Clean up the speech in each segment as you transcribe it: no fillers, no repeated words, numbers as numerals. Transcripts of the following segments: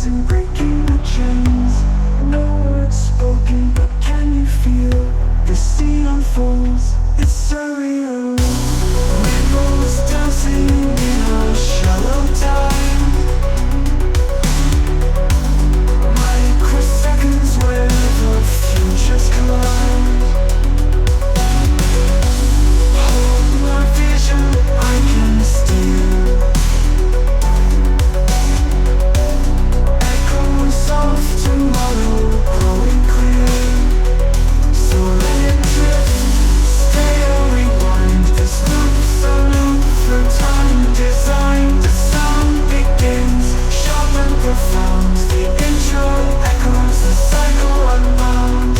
echoes and breaking the chains. No words spoken, but can you feel the scene unfolds? It's surreal. Ripples dancing in a shallow time. Microseconds where the futures collide. Hold my vision, I can steer. Echoes of tomorrow growing clear. So let it drift, stay or rewind. This loop's a loop through time. Designed, the sound begins, sharp and profound. The intro echoes, the cycle unbound.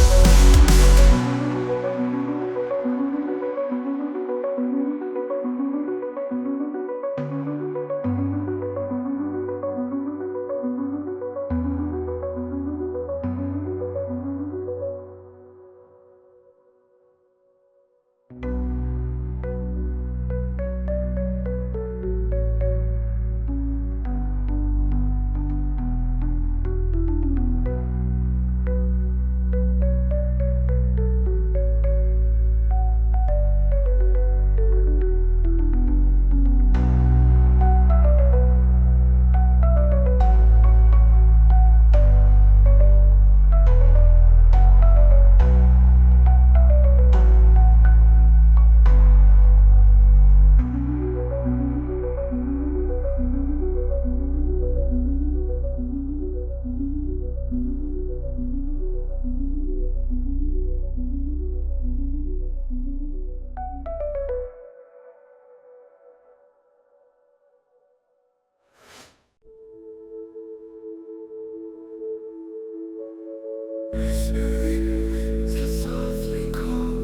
Softly call,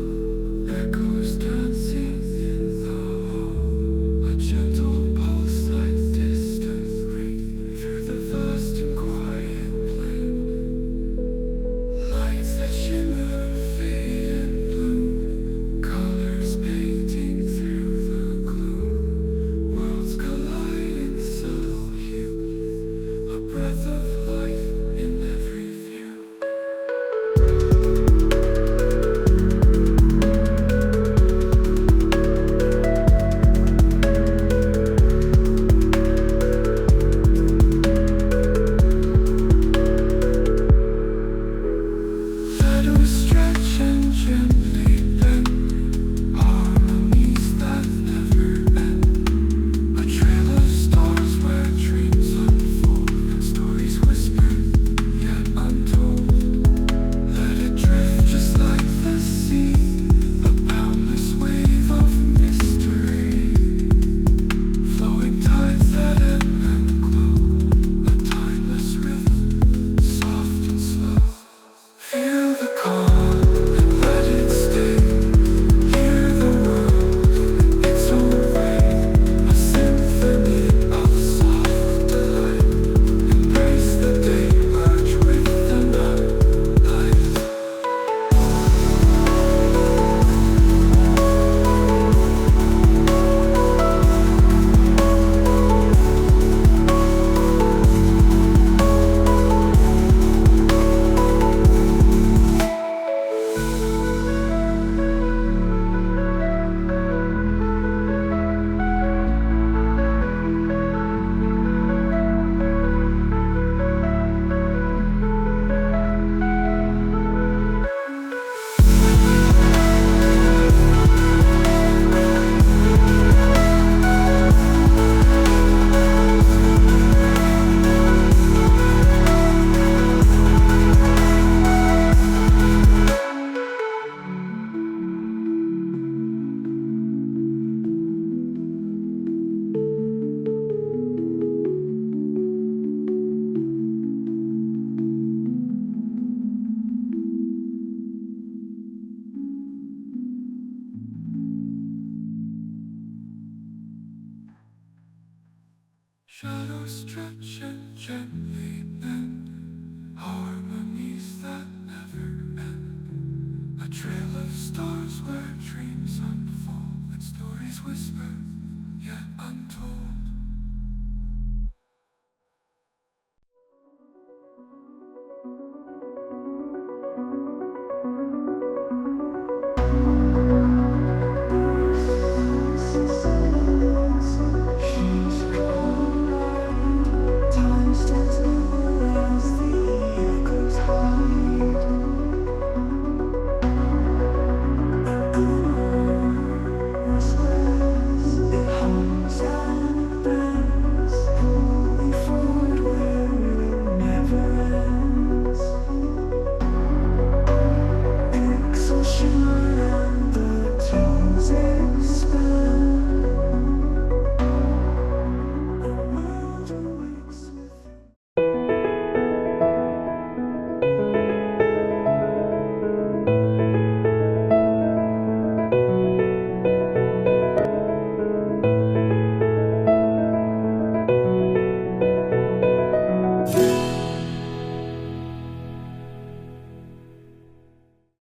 echoes dancing in the hall. A gentle pulse like distant ring through the vast and quiet plain. Lights that shimmer, fade and bloom, colors painting through the gloom. Worlds collide in subtle hue, a breath of life in every view. Shadows stretch and gently bend, harmonies that never end. A trail of stars where dreams unfold, stories whispered yet untold. Let it drift just like the sea, a boundless wave of mystery. Flowing tides that ebb and glow, a timeless rhythm, soft and slow. Feel the calm and let it stay. Hear the world in its own way, a symphony of soft delight. Embrace the day, merge with the night. Shadows stretch and gently bend, harmonies that